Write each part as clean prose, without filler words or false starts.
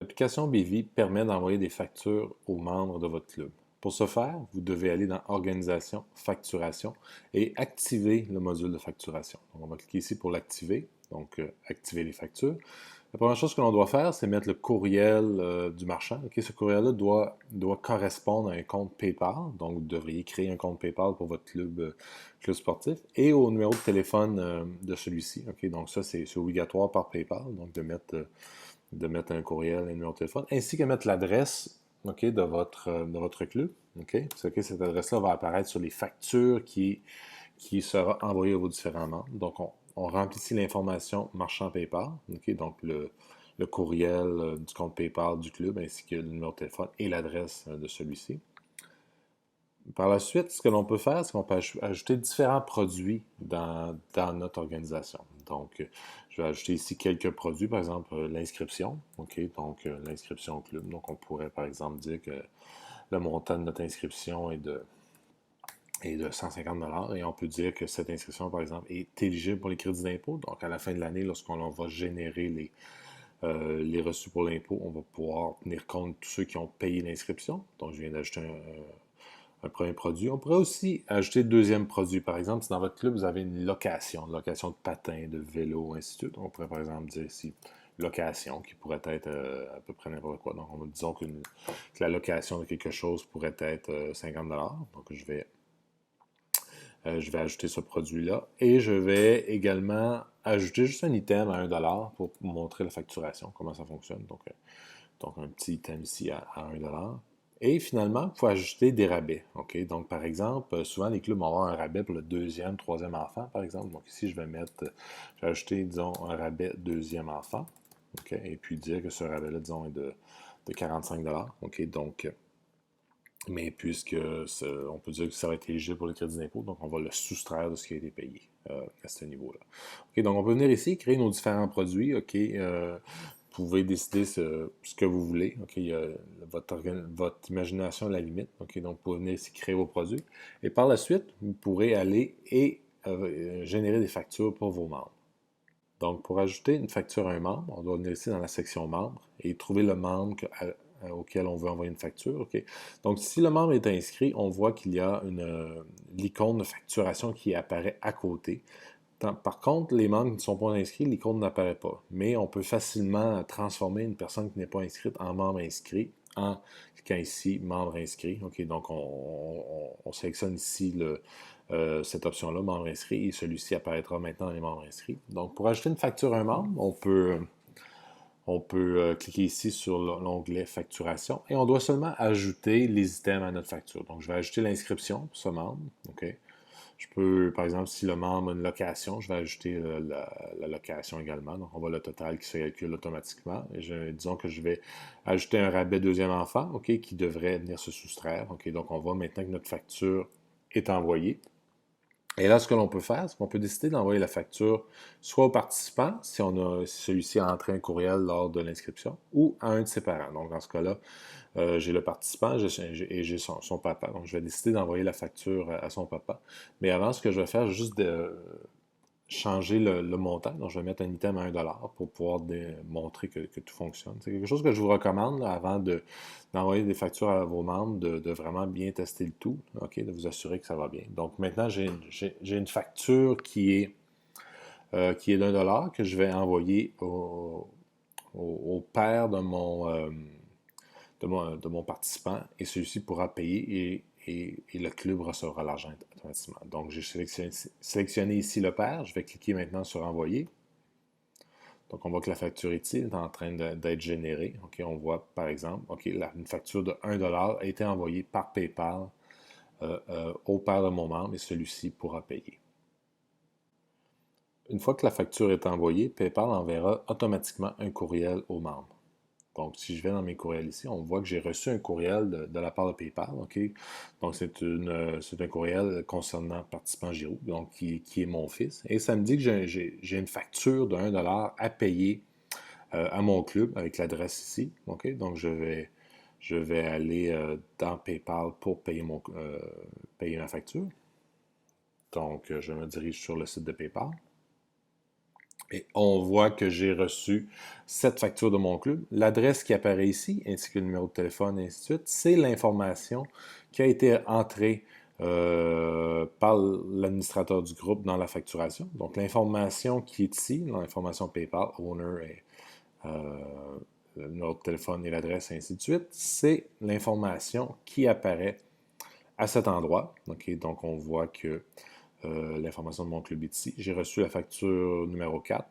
L'application Bivy permet d'envoyer des factures aux membres de votre club. Pour ce faire, vous devez aller dans Organisation, Facturation et activer le module de facturation. Donc, on va cliquer ici pour l'activer, donc activer les factures. La première chose que l'on doit faire, c'est mettre le courriel du marchand. Ok, ce courriel-là doit correspondre à un compte PayPal. Donc, vous devriez créer un compte PayPal pour votre club sportif et au numéro de téléphone de celui-ci. Ok, donc, ça, c'est obligatoire par PayPal, donc de mettre un courriel et un numéro de téléphone, ainsi que mettre l'adresse ok, de votre club. Ok, cette adresse-là va apparaître sur les factures qui sera envoyée à vos différents membres. Donc, on remplit ici l'information marchand PayPal, ok, donc le courriel du compte PayPal du club, ainsi que le numéro de téléphone et l'adresse de celui-ci. Par la suite, ce que l'on peut faire, c'est qu'on peut ajouter différents produits dans notre organisation. Donc, je vais ajouter ici quelques produits, par exemple l'inscription, ok, donc l'inscription au club. Donc, on pourrait, par exemple, dire que le montant de notre inscription est de 150 $ et on peut dire que cette inscription, par exemple, est éligible pour les crédits d'impôt. Donc, à la fin de l'année, lorsqu'on va générer les reçus pour l'impôt, on va pouvoir tenir compte de tous ceux qui ont payé l'inscription. Donc, je viens d'ajouter un premier produit. On pourrait aussi ajouter un deuxième produit. Par exemple, si dans votre club, vous avez une location de patins, de vélos, ainsi de suite, on pourrait par exemple dire ici location, qui pourrait être à peu près n'importe quoi. Donc, disons que la location de quelque chose pourrait être 50 $. Donc, je vais ajouter ce produit-là. Et je vais également ajouter juste un item à 1 $ pour montrer la facturation, comment ça fonctionne. Donc un petit item ici à 1 $. Et finalement, il faut ajouter des rabais. Ok, donc, par exemple, souvent les clubs vont avoir un rabais pour le deuxième, troisième enfant, par exemple. Donc, ici, je vais ajouter, disons, un rabais deuxième enfant. Ok, et puis dire que ce rabais-là, disons, est de 45 $. Ok, donc, mais puisque on peut dire que ça va être éligible pour le crédit d'impôt, donc on va le soustraire de ce qui a été payé à ce niveau-là. Ok, donc, on peut venir ici, créer nos différents produits. Ok, vous pouvez décider ce que vous voulez. Ok, votre imagination à la limite. Ok, donc, vous pouvez venir ici créer vos produits. Et par la suite, vous pourrez aller et générer des factures pour vos membres. Donc, pour ajouter une facture à un membre, on doit venir ici dans la section membre et trouver le membre auquel on veut envoyer une facture. Ok. Donc, si le membre est inscrit, on voit qu'il y a l'icône de facturation qui apparaît à côté. Par contre, les membres qui ne sont pas inscrits, l'icône n'apparaît pas. Mais on peut facilement transformer une personne qui n'est pas inscrite en membre inscrit en cliquant ici, membre inscrit. Ok, donc, on sélectionne ici cette option-là, membre inscrit, et celui-ci apparaîtra maintenant dans les membres inscrits. Donc, pour ajouter une facture à un membre, on peut cliquer ici sur l'onglet facturation et on doit seulement ajouter les items à notre facture. Donc, je vais ajouter l'inscription pour ce membre. Ok. Je peux, par exemple, si le membre a une location, je vais ajouter la location également. Donc, on voit le total qui se calcule automatiquement. Et disons que je vais ajouter un rabais deuxième enfant, OK, qui devrait venir se soustraire. OK, donc on voit maintenant que notre facture est envoyée. Et là, ce que l'on peut faire, c'est qu'on peut décider d'envoyer la facture soit au participant, si celui-ci a entré un courriel lors de l'inscription, ou à un de ses parents. Donc, dans ce cas-là, j'ai le participant et j'ai son papa. Donc, je vais décider d'envoyer la facture à son papa. Mais avant, ce que je vais faire, c'est juste changer le montant. Donc, je vais mettre un item à 1 $ pour pouvoir montrer que tout fonctionne. C'est quelque chose que je vous recommande là, avant d'envoyer des factures à vos membres, de vraiment bien tester le tout, ok, de vous assurer que ça va bien. Donc, maintenant, j'ai une facture qui est d'1 $ que je vais envoyer au père de mon participant et celui-ci pourra payer et le club recevra l'argent automatiquement. Donc, j'ai sélectionné ici le père. Je vais cliquer maintenant sur Envoyer. Donc, on voit que la facture ici est en train d'être générée. OK, on voit par exemple, OK, une facture de 1 $ a été envoyée par PayPal au père de mon membre et celui-ci pourra payer. Une fois que la facture est envoyée, PayPal enverra automatiquement un courriel au membre. Donc, si je vais dans mes courriels ici, on voit que j'ai reçu un courriel de la part de PayPal. OK? Donc, c'est un courriel concernant participant Giroud, donc qui est mon fils. Et ça me dit que j'ai une facture de 1 $ à payer à mon club avec l'adresse ici. OK? Donc, je vais aller dans PayPal pour payer ma facture. Donc, je me dirige sur le site de PayPal. Et on voit que j'ai reçu cette facture de mon club. L'adresse qui apparaît ici, ainsi que le numéro de téléphone, et ainsi de suite, c'est l'information qui a été entrée par l'administrateur du groupe dans la facturation. Donc, l'information qui est ici, l'information PayPal, owner et le numéro de téléphone et l'adresse, et ainsi de suite, c'est l'information qui apparaît à cet endroit. Okay? Donc, on voit que l'information de mon club est ici. J'ai reçu la facture numéro 4,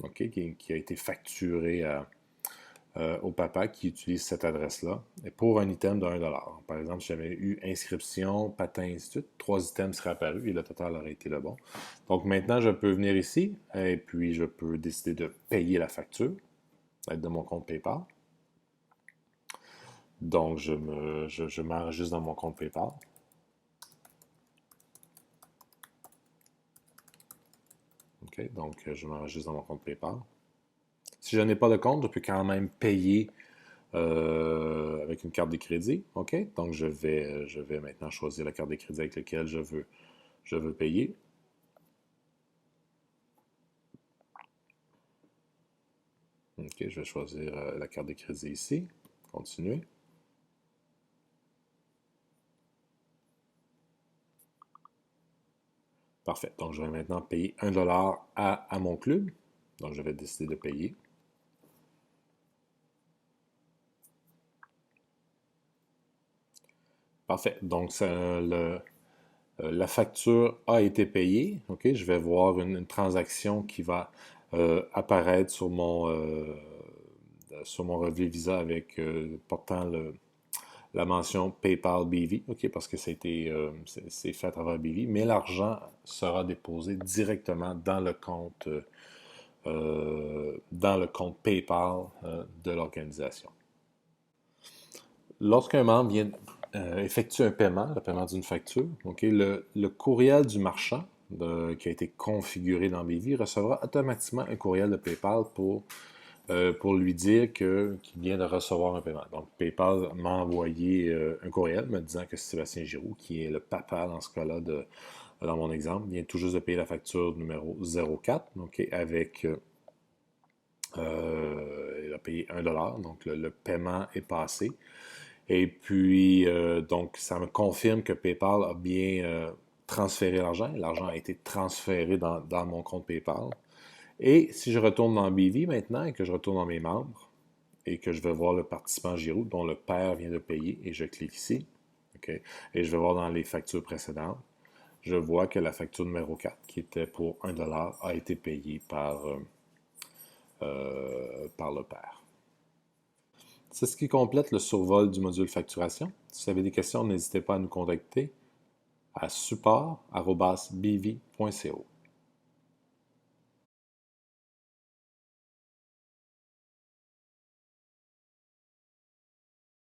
okay, qui a été facturée au papa qui utilise cette adresse-là pour un item de 1 $. Par exemple, si j'avais eu inscription, patin, ainsi de suite, 3 items seraient apparus et le total aurait été le bon. Donc maintenant, je peux venir ici et puis je peux décider de payer la facture de mon compte PayPal. Donc, je m'enregistre dans mon compte PayPal. Okay, donc, je m'enregistre dans mon compte PayPal. Si je n'ai pas de compte, je peux quand même payer avec une carte de crédit. OK? Donc, je vais maintenant choisir la carte de crédit avec laquelle je veux payer. OK, je vais choisir la carte de crédit ici. Continuer. Parfait. Donc, je vais maintenant payer 1 $ à mon club. Donc, je vais décider de payer. Parfait. Donc, la facture a été payée. OK, je vais voir une transaction qui va apparaître sur mon relevé Visa avec portant la mention PayPal BV, OK, parce que c'est fait à travers BV, mais l'argent sera déposé directement dans le compte PayPal de l'organisation. Lorsqu'un membre vient effectuer un paiement, le paiement d'une facture, okay, le courriel du marchand qui a été configuré dans BV recevra automatiquement un courriel de PayPal pour lui dire qu'il vient de recevoir un paiement. Donc, PayPal m'a envoyé un courriel me disant que Sébastien Giroux, qui est le papa dans ce cas-là, dans mon exemple, vient tout juste de payer la facture numéro 04, donc avec... il a payé 1 $, donc le paiement est passé. Et puis, donc, ça me confirme que PayPal a bien transféré l'argent. L'argent a été transféré dans mon compte PayPal. Et si je retourne dans BV maintenant et que je retourne dans mes membres et que je vais voir le participant Giroux dont le père vient de payer et je clique ici, okay, et je vais voir dans les factures précédentes, je vois que la facture numéro 4, qui était pour 1 $, a été payée par le père. C'est ce qui complète le survol du module facturation. Si vous avez des questions, n'hésitez pas à nous contacter à support@bv.co.